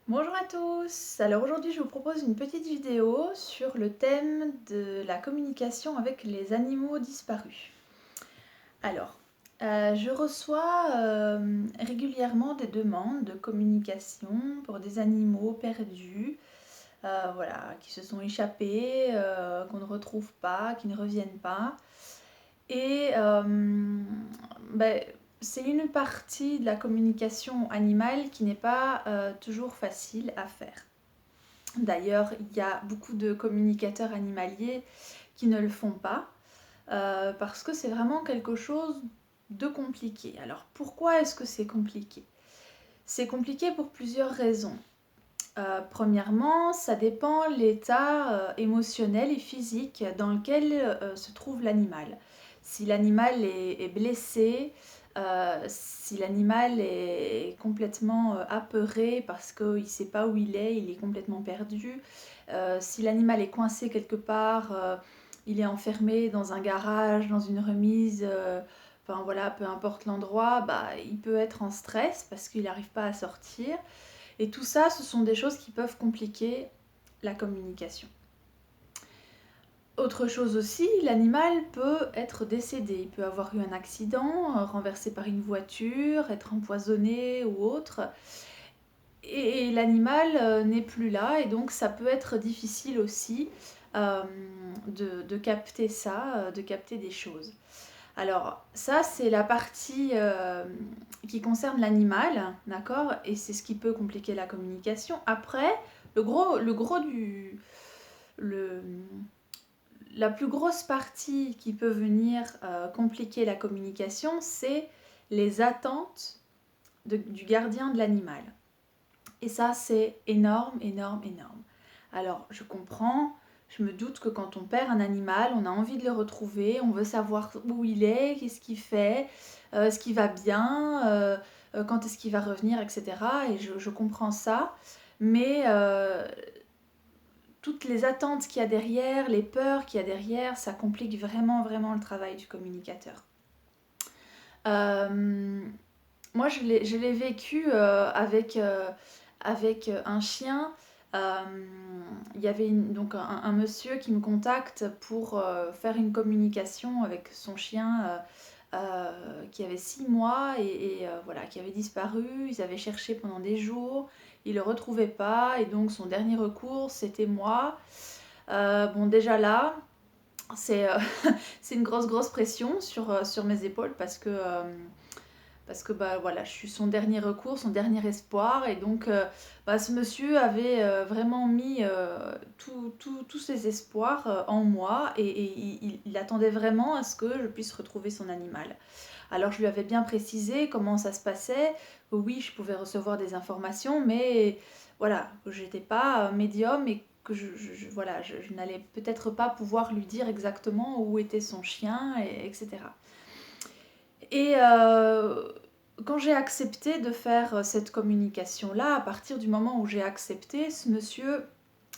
Bonjour à tous! Alors aujourd'hui je vous propose une petite vidéo sur le thème de la communication avec les animaux disparus. Alors, je reçois régulièrement des demandes de communication pour des animaux perdus, voilà, qui se sont échappés, qu'on ne retrouve pas, qui ne reviennent pas. Et ben, c'est une partie de la communication animale qui n'est pas toujours facile à faire. D'ailleurs, il y a beaucoup de communicateurs animaliers qui ne le font pas parce que c'est vraiment quelque chose de compliqué. Alors pourquoi est-ce que c'est compliqué? C'est compliqué pour plusieurs raisons. Premièrement, ça dépend l'état émotionnel et physique dans lequel se trouve l'animal. Si l'animal est blessé, si l'animal est complètement apeuré parce qu'il ne sait pas où il est complètement perdu, si l'animal est coincé quelque part, il est enfermé dans un garage, dans une remise, enfin voilà, peu importe l'endroit, bah, il peut être en stress parce qu'il n'arrive pas à sortir. Et tout ça, ce sont des choses qui peuvent compliquer la communication. Autre chose aussi, l'animal peut être décédé. Il peut avoir eu un accident, renversé par une voiture, être empoisonné ou autre. Et l'animal n'est plus là, et donc ça peut être difficile aussi euh, de capter ça, de capter des choses. Alors ça, c'est la partie qui concerne l'animal, d'accord? Et c'est ce qui peut compliquer la communication. Après, le gros du... Le, la plus grosse partie qui peut venir compliquer la communication, c'est les attentes du gardien de l'animal. Et ça, c'est énorme, énorme, énorme. Alors, je comprends, je me doute que quand on perd un animal, on a envie de le retrouver, on veut savoir où il est, qu'est-ce qu'il fait, est-ce qu'il va bien, quand est-ce qu'il va revenir, etc. Et je comprends ça, mais toutes les attentes qu'il y a derrière, les peurs qu'il y a derrière, ça complique vraiment, vraiment le travail du communicateur. Euh, Moi, je l'ai vécu avec un chien. Euh, il y avait donc un monsieur qui me contacte pour faire une communication avec son chien qui avait 6 mois et voilà, qui avait disparu. Ils avaient cherché pendant des jours, ils ne le retrouvaient pas et donc son dernier recours, c'était moi. Bon, déjà là, c'est c'est une grosse, grosse pression sur mes épaules parce que bah, voilà, je suis son dernier recours, son dernier espoir. Et donc, bah, ce monsieur avait vraiment mis tous ses espoirs en moi et il attendait vraiment à ce que je puisse retrouver son animal. Alors, je lui avais bien précisé comment ça se passait, que oui, je pouvais recevoir des informations, mais voilà, que j'étais pas médium et que voilà, je n'allais peut-être pas pouvoir lui dire exactement où était son chien, etc. Et quand j'ai accepté de faire cette communication-là, à partir du moment où j'ai accepté, ce monsieur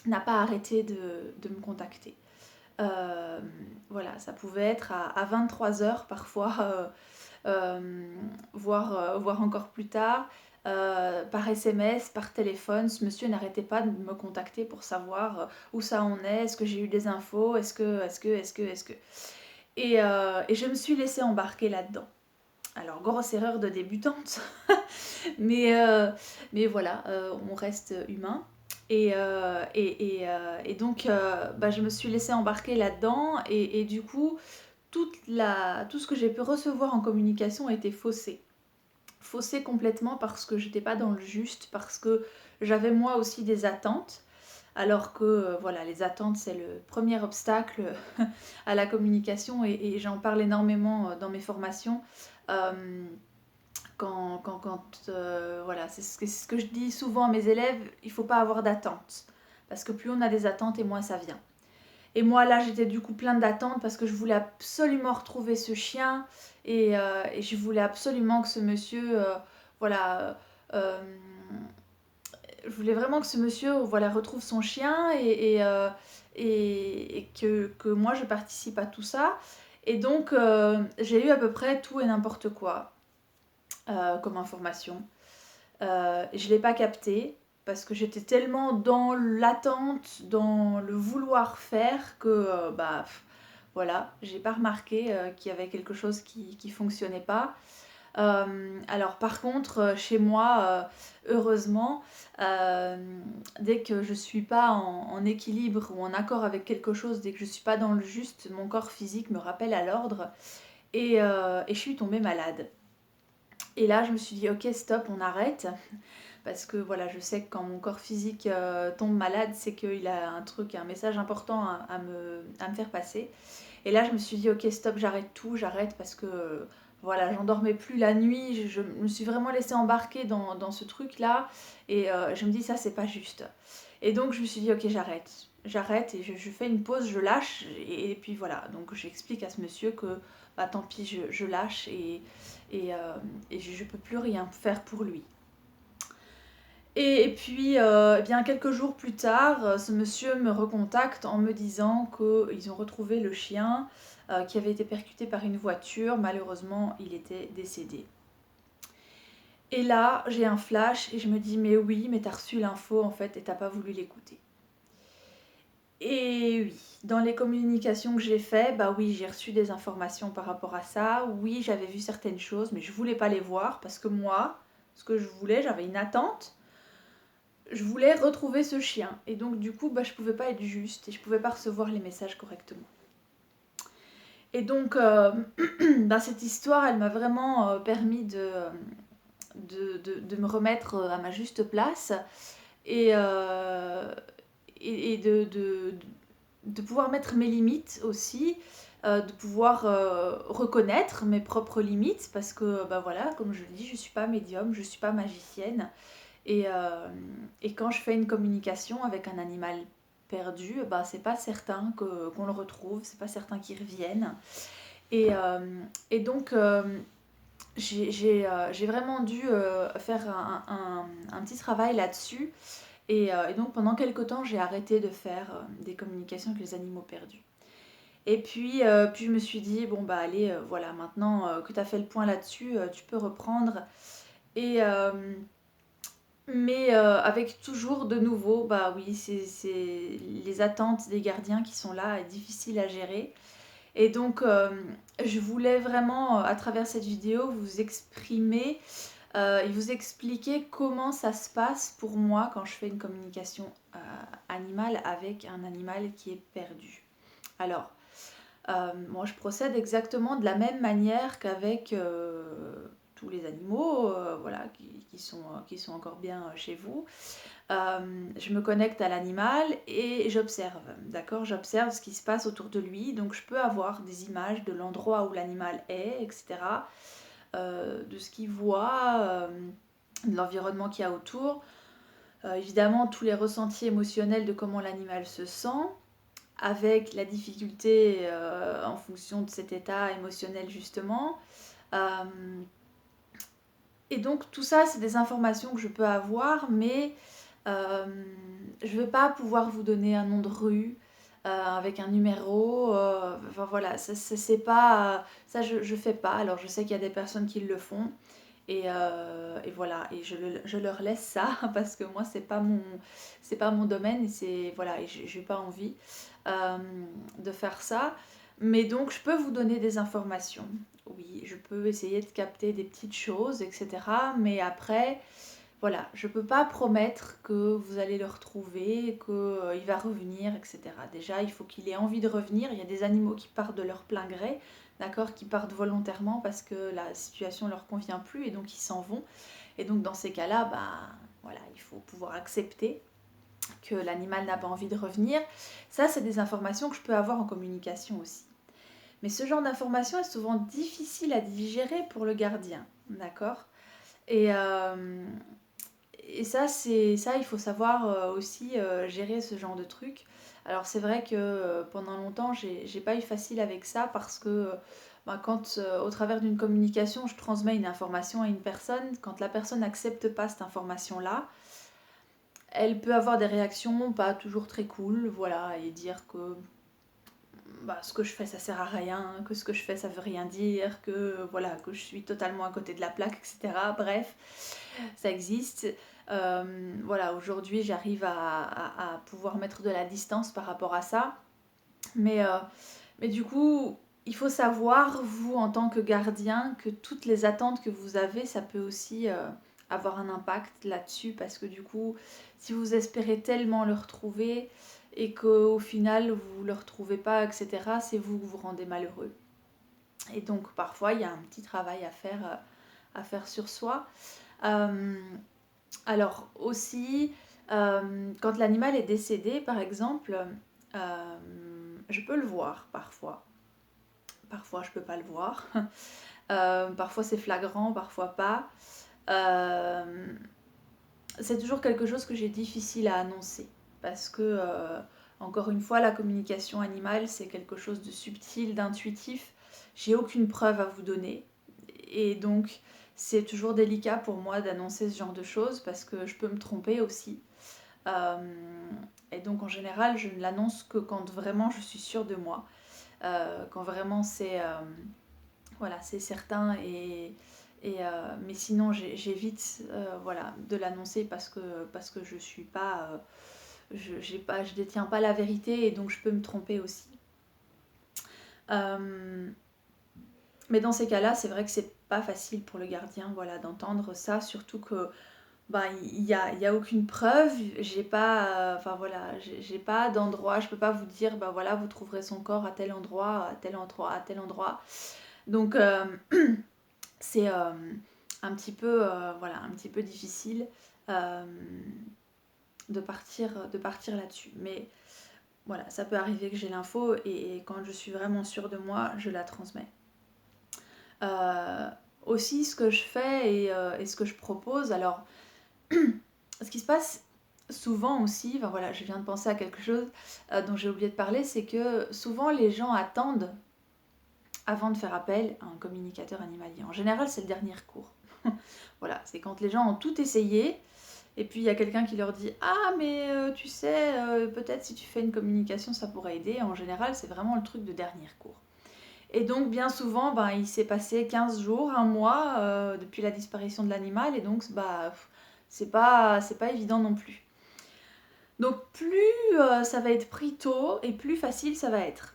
n'a pas arrêté de me contacter. Euh, voilà, ça pouvait être à 23 heures parfois, voire encore plus tard, par SMS, par téléphone. Ce monsieur n'arrêtait pas de me contacter pour savoir où ça en est, est-ce que j'ai eu des infos, est-ce que... Et je me suis laissée embarquer là-dedans. Alors, grosse erreur de débutante, mais, euh, mais voilà, on reste humain. Et donc, bah, je me suis laissée embarquer là-dedans, et du coup, tout ce que j'ai pu recevoir en communication a été faussé. Faussé complètement parce que j'étais pas dans le juste, parce que j'avais moi aussi des attentes, alors que voilà, les attentes c'est le premier obstacle à la communication, et j'en parle énormément dans mes formations. Euh, voilà, c'est ce que je dis souvent à mes élèves, il ne faut pas avoir d'attentes. Parce que plus on a des attentes et moins ça vient. Et moi là j'étais du coup plein d'attentes parce que je voulais absolument retrouver ce chien et je voulais absolument que ce monsieur, voilà, euh, je voulais vraiment que ce monsieur voilà, retrouve son chien et que moi je participe à tout ça. Et donc j'ai eu à peu près tout et n'importe quoi comme information. Je ne l'ai pas capté. parce que j'étais tellement dans l'attente, dans le vouloir faire que voilà, j'ai pas remarqué qu'il y avait quelque chose qui fonctionnait pas. Alors par contre, chez moi, heureusement, euh, dès que je suis pas en équilibre ou en accord avec quelque chose, dès que je suis pas dans le juste, mon corps physique me rappelle à l'ordre et je suis tombée malade. Et là, je me suis dit, ok, stop, on arrête. Parce que voilà, je sais que quand mon corps physique tombe malade, c'est qu'il a un truc, un message important à me faire passer. Et là, je me suis dit, ok, stop, j'arrête tout, j'arrête parce que voilà, j'en dormais plus la nuit. Je me suis vraiment laissée embarquer dans ce truc-là. Et je me dis, ça, c'est pas juste. Et donc, je me suis dit, ok, j'arrête. J'arrête et je fais une pause, je lâche. Et puis voilà, donc j'explique à ce monsieur que bah, tant pis, je lâche et, euh, et je peux plus rien faire pour lui. Et puis, bien quelques jours plus tard, ce monsieur me recontacte en me disant qu'ils ont retrouvé le chien qui avait été percuté par une voiture. Malheureusement, il était décédé. Et là, j'ai un flash et je me dis, mais oui, mais t'as reçu l'info en fait et t'as pas voulu l'écouter. Et oui, dans les communications que j'ai faites, bah oui, j'ai reçu des informations par rapport à ça. Oui, j'avais vu certaines choses, mais je voulais pas les voir parce que moi, ce que je voulais, j'avais une attente. Je voulais retrouver ce chien. Et donc du coup, je pouvais pas être juste et je pouvais pas recevoir les messages correctement. Et donc, cette histoire, elle m'a vraiment permis de me remettre à ma juste place et, de pouvoir mettre mes limites aussi, de pouvoir reconnaître mes propres limites parce que, voilà, comme je le dis, je suis pas médium, je suis pas magicienne. Et quand je fais une communication avec un animal perdu, c'est pas certain qu'on le retrouve, c'est pas certain qu'il revienne. Et, et donc, j'ai vraiment dû faire un petit travail là-dessus. Et donc, pendant quelques temps, j'ai arrêté de faire des communications avec les animaux perdus. Et puis je me suis dit, bon, allez, voilà, maintenant que tu as fait le point là-dessus, tu peux reprendre. Et. Mais avec toujours de nouveau, oui, c'est les attentes des gardiens qui sont là et difficiles à gérer. Et donc, je voulais vraiment, à travers cette vidéo, vous exprimer et vous expliquer comment ça se passe pour moi quand je fais une communication animale avec un animal qui est perdu. Alors, moi, je procède exactement de la même manière qu'avec tous les animaux voilà, qui sont encore bien chez vous. Je me connecte à l'animal et j'observe, d'accord? J'observe ce qui se passe autour de lui, donc je peux avoir des images de l'endroit où l'animal est, etc., de ce qu'il voit, de l'environnement qu'il y a autour. Évidemment, tous les ressentis émotionnels de comment l'animal se sent, avec la difficulté en fonction de cet état émotionnel justement. Euh, et donc tout ça, c'est des informations que je peux avoir, mais je ne vais pas pouvoir vous donner un nom de rue avec un numéro. Enfin voilà, ça c'est pas ça je fais pas. Alors je sais qu'il y a des personnes qui le font. Et voilà, et je leur laisse ça parce que moi c'est pas mon domaine et c'est voilà, et j'ai pas envie euh, de faire ça. Mais donc je peux vous donner des informations. Oui, je peux essayer de capter des petites choses, etc. Mais après, voilà, je peux pas promettre que vous allez le retrouver, qu'il va revenir, etc. Déjà, il faut qu'il ait envie de revenir. Il y a des animaux qui partent de leur plein gré, d'accord, qui partent volontairement parce que la situation leur convient plus et donc ils s'en vont. Et donc dans ces cas-là, voilà, il faut pouvoir accepter que l'animal n'a pas envie de revenir. Ça, c'est des informations que je peux avoir en communication aussi. Mais ce genre d'information est souvent difficile à digérer pour le gardien, d'accord? Et, et ça, il faut savoir aussi gérer ce genre de truc. Alors c'est vrai que pendant longtemps, j'ai pas eu facile avec ça parce que quand au travers d'une communication, je transmets une information à une personne, quand la personne n'accepte pas cette information-là, elle peut avoir des réactions pas toujours très cool, voilà, et dire que ce que je fais ça sert à rien, que ce que je fais ça veut rien dire, que voilà, que je suis totalement à côté de la plaque, etc. Bref, ça existe. Voilà, aujourd'hui j'arrive à pouvoir mettre de la distance par rapport à ça. Mais, euh, mais du coup, il faut savoir, vous en tant que gardien, que toutes les attentes que vous avez, ça peut aussi avoir un impact là-dessus. Parce que du coup, si vous espérez tellement le retrouver et qu'au final vous ne le retrouvez pas, etc., c'est vous que vous rendez malheureux. Et donc parfois, il y a un petit travail à faire sur soi. Euh, alors aussi, quand l'animal est décédé, par exemple, euh, je peux le voir parfois. Parfois, je peux pas le voir. Parfois, c'est flagrant, parfois pas. Euh, c'est toujours quelque chose que j'ai difficile à annoncer. Parce que, encore une fois, la communication animale, c'est quelque chose de subtil, d'intuitif. J'ai aucune preuve à vous donner. Et donc, c'est toujours délicat pour moi d'annoncer ce genre de choses parce que je peux me tromper aussi. Euh, et donc, en général, je ne l'annonce que quand vraiment je suis sûre de moi. Quand vraiment c'est voilà, c'est certain mais sinon j'évite voilà, de l'annoncer parce que je suis pas je détiens pas la vérité et donc je peux me tromper aussi. Euh, mais dans ces cas-là, c'est vrai que c'est pas facile pour le gardien, voilà, d'entendre ça, surtout que bah il y a aucune preuve, j'ai pas enfin voilà, j'ai pas d'endroit, je peux pas vous dire bah voilà, vous trouverez son corps à tel endroit, à tel endroit, à tel endroit. Donc c'est un petit peu voilà, un petit peu difficile euh, de partir là-dessus. Mais voilà, ça peut arriver que j'ai l'info et quand je suis vraiment sûre de moi, je la transmets. Euh, aussi, ce que je fais et ce que je propose, alors, ce qui se passe souvent aussi, enfin voilà, je viens de penser à quelque chose dont j'ai oublié de parler, c'est que souvent les gens attendent avant de faire appel à un communicateur animalier. En général, c'est le dernier recours. Voilà, c'est quand les gens ont tout essayé, et puis il y a quelqu'un qui leur dit ah mais tu sais, peut-être si tu fais une communication ça pourrait aider. En général c'est vraiment le truc de dernier recours. Et donc bien souvent ben, il s'est passé 15 jours, un mois depuis la disparition de l'animal et donc bah, c'est pas évident non plus. Donc plus ça va être pris tôt et plus facile ça va être.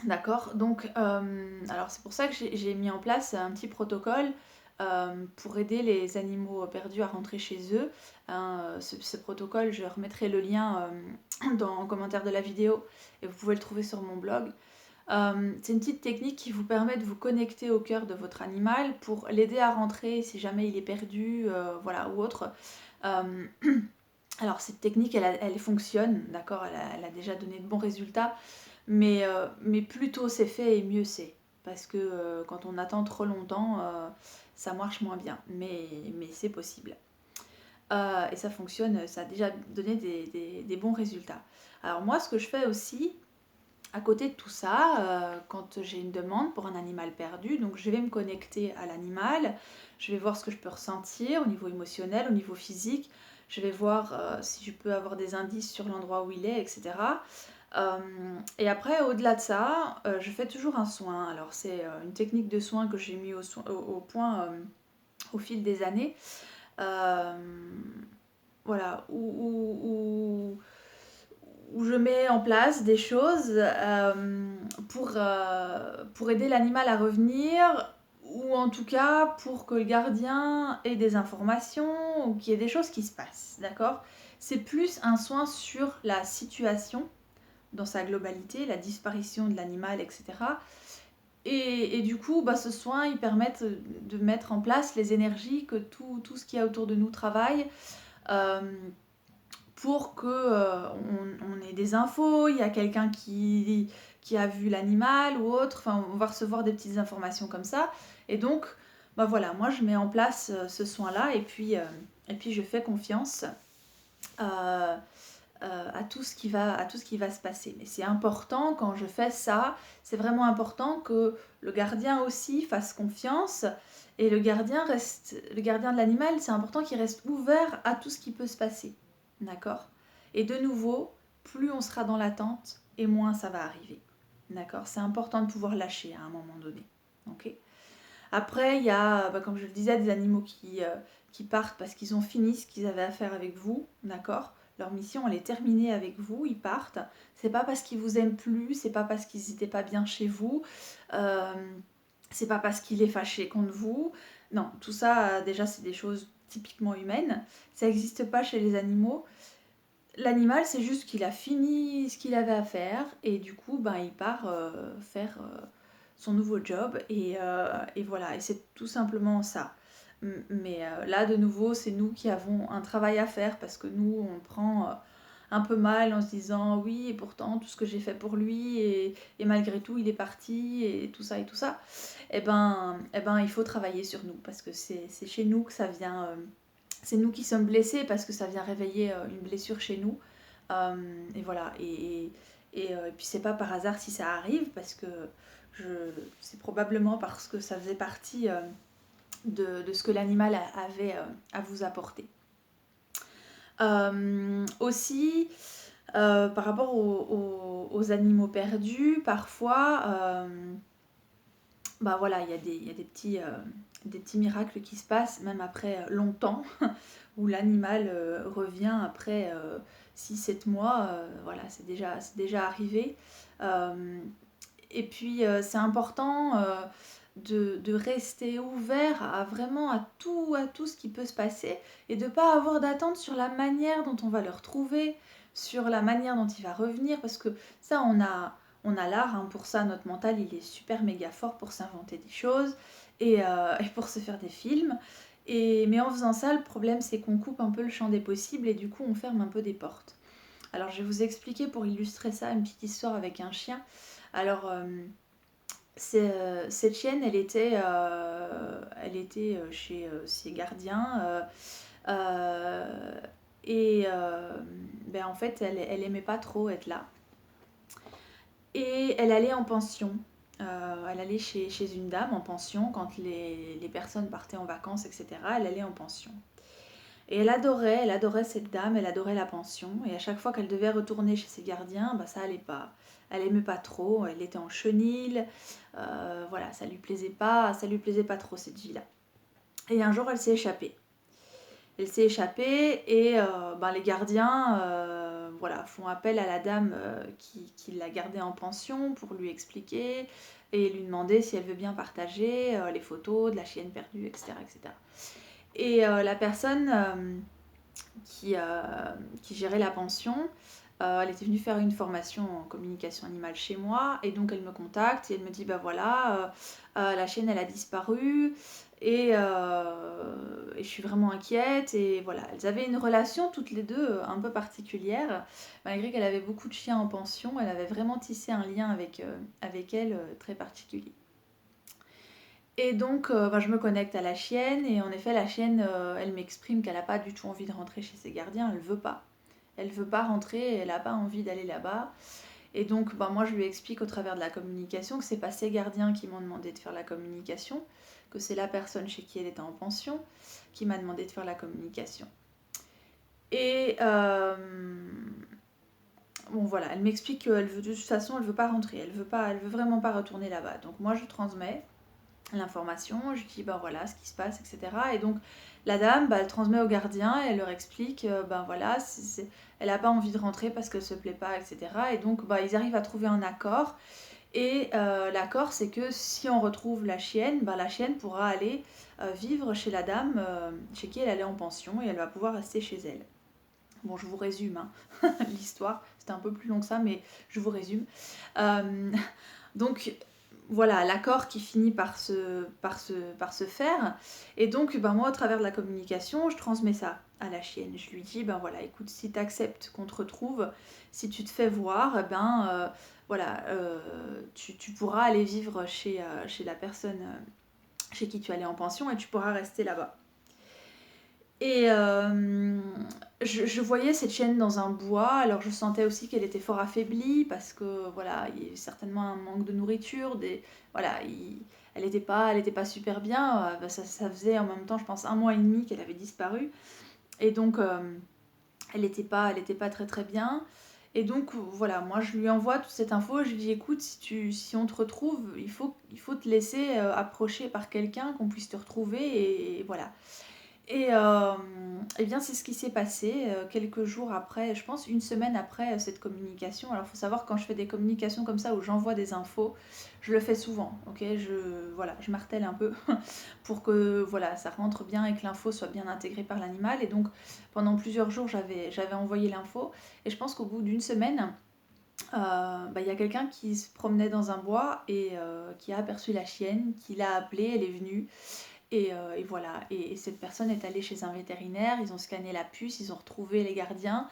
D'accord. Donc, alors c'est pour ça que j'ai mis en place un petit protocole pour aider les animaux perdus à rentrer chez eux. Hein, ce protocole, je remettrai le lien en commentaire de la vidéo et vous pouvez le trouver sur mon blog. C'est une petite technique qui vous permet de vous connecter au cœur de votre animal pour l'aider à rentrer si jamais il est perdu, voilà, ou autre. Euh, alors cette technique, elle fonctionne, d'accord, elle a déjà donné de bons résultats. Mais plus tôt c'est fait et mieux c'est. Parce que quand on attend trop longtemps, ça marche moins bien. Mais c'est possible. Et ça fonctionne, ça a déjà donné des bons résultats. Alors moi, ce que je fais aussi, à côté de tout ça, quand j'ai une demande pour un animal perdu, donc je vais me connecter à l'animal, je vais voir ce que je peux ressentir au niveau émotionnel, au niveau physique, je vais voir si je peux avoir des indices sur l'endroit où il est, etc. Et après, au-delà de ça, je fais toujours un soin. Alors, c'est une technique de soin que j'ai mis au point au fil des années. Euh, voilà, où je mets en place des choses pour aider l'animal à revenir, ou en tout cas pour que le gardien ait des informations, ou qu'il y ait des choses qui se passent. D'accord? C'est plus un soin sur la situation dans sa globalité, la disparition de l'animal, etc. Et du coup, bah, ce soin, il permet de mettre en place les énergies que tout ce qu'il y a autour de nous travaille euh, pour que on ait des infos, il y a quelqu'un qui a vu l'animal ou autre, enfin, on va recevoir des petites informations comme ça. Et donc, bah voilà, moi je mets en place ce soin-là et puis je fais confiance. Euh, à tout ce qui va se passer. Mais c'est important quand je fais ça, c'est vraiment important que le gardien aussi fasse confiance et le gardien de l'animal, c'est important qu'il reste ouvert à tout ce qui peut se passer. D'accord? Et de nouveau, plus on sera dans l'attente et moins ça va arriver. D'accord? C'est important de pouvoir lâcher à un moment donné. Ok? Après, il y a, comme je le disais, des animaux qui partent parce qu'ils ont fini ce qu'ils avaient à faire avec vous, d'accord? Leur mission, elle est terminée avec vous, ils partent. C'est pas parce qu'ils vous aiment plus, c'est pas parce qu'ils n'étaient pas bien chez vous, euh, c'est pas parce qu'il est fâché contre vous. Non, tout ça, déjà, c'est des choses typiquement humaines. Ça n'existe pas chez les animaux. L'animal, c'est juste qu'il a fini ce qu'il avait à faire et du coup, ben, il part faire son nouveau job et voilà, et c'est tout simplement ça. Mais là, de nouveau, c'est nous qui avons un travail à faire parce que nous, on prend un peu mal en se disant oui, et pourtant, tout ce que j'ai fait pour lui et malgré tout, il est parti et tout ça et tout ça. Et ben, il faut travailler sur nous parce que c'est chez nous que ça vient. C'est nous qui sommes blessés parce que ça vient réveiller une blessure chez nous. Et voilà. Et puis c'est pas par hasard si ça arrive parce que c'est probablement parce que ça faisait partie de ce que l'animal avait à vous apporter. Aussi, par rapport aux animaux perdus, parfois, bah voilà, il y a des petits miracles qui se passent même après longtemps, où l'animal revient après 6-7 mois, voilà, c'est déjà arrivé. Euh, et puis c'est important de rester ouvert à vraiment à tout ce qui peut se passer et de ne pas avoir d'attente sur la manière dont on va le retrouver, sur la manière dont il va revenir, parce que ça, on a l'art, hein, pour ça, notre mental, il est super méga fort pour s'inventer des choses et pour se faire des films. Mais en faisant ça, le problème, c'est qu'on coupe un peu le champ des possibles et du coup, on ferme un peu des portes. Alors, je vais vous expliquer pour illustrer ça une petite histoire avec un chien. Alors, cette chienne, elle était chez ses gardiens euh, et en fait, elle aimait pas trop être là. Et elle allait en pension. Elle allait chez une dame en pension quand les personnes partaient en vacances, etc. Elle allait en pension. Et elle adorait cette dame, elle adorait la pension. Et à chaque fois qu'elle devait retourner chez ses gardiens, bah, ça allait pas. Elle aimait pas trop, elle était en chenil, voilà, ça lui plaisait pas trop cette vie-là. Et un jour, elle s'est échappée. Elle s'est échappée et ben, les gardiens voilà, font appel à la dame qui l'a gardée en pension pour lui expliquer et lui demander si elle veut bien partager les photos de la chienne perdue, etc. etc. Et la personne qui gérait la pension, elle était venue faire une formation en communication animale chez moi et donc elle me contacte et elle me dit bah voilà, la chienne elle a disparu et je suis vraiment inquiète et voilà, elles avaient une relation toutes les deux un peu particulière, malgré qu'elle avait beaucoup de chiens en pension, elle avait vraiment tissé un lien avec elle très particulier. Et donc, ben, je me connecte à la chienne, et en effet, la chienne, elle m'exprime qu'elle n'a pas du tout envie de rentrer chez ses gardiens, elle veut pas. Elle veut pas rentrer, elle n'a pas envie d'aller là-bas. Et donc, ben, moi, je lui explique au travers de la communication que c'est pas ses gardiens qui m'ont demandé de faire la communication, que c'est la personne chez qui elle était en pension qui m'a demandé de faire la communication. Et bon, voilà, elle m'explique qu'elle veut de toute façon, elle veut pas rentrer, elle veut vraiment pas retourner là-bas. Donc moi, je transmets l'information, je dis ben voilà ce qui se passe, etc. Et donc la dame, bah, elle transmet au gardien et elle leur explique, ben voilà, elle n'a pas envie de rentrer parce qu'elle se plaît pas, etc. Et donc bah, ils arrivent à trouver un accord. Et l'accord, c'est que si on retrouve la chienne, bah, la chienne pourra aller vivre chez la dame chez qui elle allait en pension et elle va pouvoir rester chez elle. Bon, je vous résume l'histoire, c'était un peu plus long que ça, mais je vous résume. Euh, donc voilà, l'accord qui finit par se faire. Et donc, ben, moi, au travers de la communication, je transmets ça à la chienne. Je lui dis, ben voilà, écoute, si tu acceptes qu'on te retrouve, si tu te fais voir, ben voilà, tu pourras aller vivre chez la personne chez qui tu allais en pension et tu pourras rester là-bas. Et je voyais cette chienne dans un bois, alors je sentais aussi qu'elle était fort affaiblie parce que voilà, il y avait certainement un manque de nourriture, voilà, elle était pas super bien. Ça faisait en même temps, je pense, 1 mois et demi qu'elle avait disparu, et donc elle était pas très très bien. Et donc voilà, moi je lui envoie toute cette info, je lui dis écoute, si on te retrouve, il faut te laisser approcher par quelqu'un, qu'on puisse te retrouver et voilà. Et bien c'est ce qui s'est passé quelques jours après, je pense une semaine après cette communication. Alors il faut savoir, quand je fais des communications comme ça où j'envoie des infos, je le fais souvent, ok, voilà, je martèle un peu pour que voilà, ça rentre bien et que l'info soit bien intégrée par l'animal. Et donc pendant plusieurs jours j'avais envoyé l'info, et je pense qu'au bout d'une semaine, y a quelqu'un qui se promenait dans un bois et qui a aperçu la chienne, qui l'a appelée, elle est venue. Et voilà, et cette personne est allée chez un vétérinaire, ils ont scanné la puce, ils ont retrouvé les gardiens,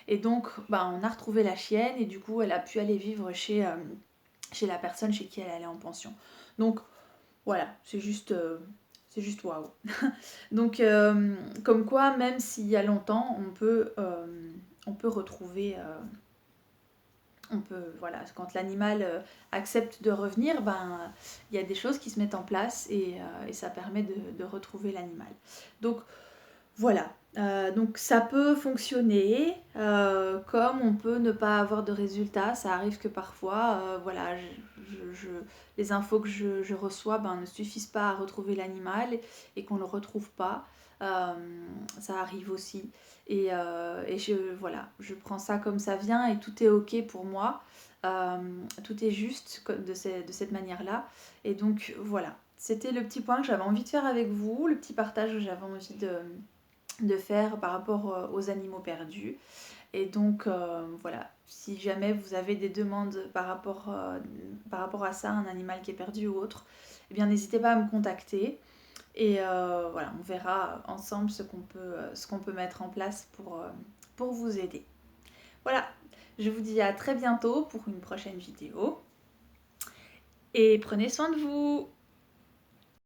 et donc on a retrouvé la chienne, et du coup elle a pu aller vivre chez la personne chez qui elle allait en pension. Donc voilà, c'est juste waouh. Donc comme quoi, même s'il y a longtemps, on peut retrouver... on peut, voilà, quand l'animal accepte de revenir, il y a des choses qui se mettent en place, et ça permet de retrouver l'animal. Donc voilà, donc ça peut fonctionner, comme on peut ne pas avoir de résultats. Ça arrive que parfois, voilà, les infos que je reçois ne suffisent pas à retrouver l'animal, et qu'on ne le retrouve pas. Euh, Ça arrive aussi. Voilà, je prends ça comme ça vient, et tout est ok pour moi. Tout est juste de cette manière-là. Et donc voilà, c'était le petit point que j'avais envie de faire avec vous, le petit partage que j'avais envie de faire par rapport aux animaux perdus. Et donc voilà, si jamais vous avez des demandes par rapport à ça, un animal qui est perdu ou autre, eh bien n'hésitez pas à me contacter. Et voilà, on verra ensemble ce qu'on peut mettre en place pour vous aider. Voilà, je vous dis à très bientôt pour une prochaine vidéo. Et prenez soin de vous!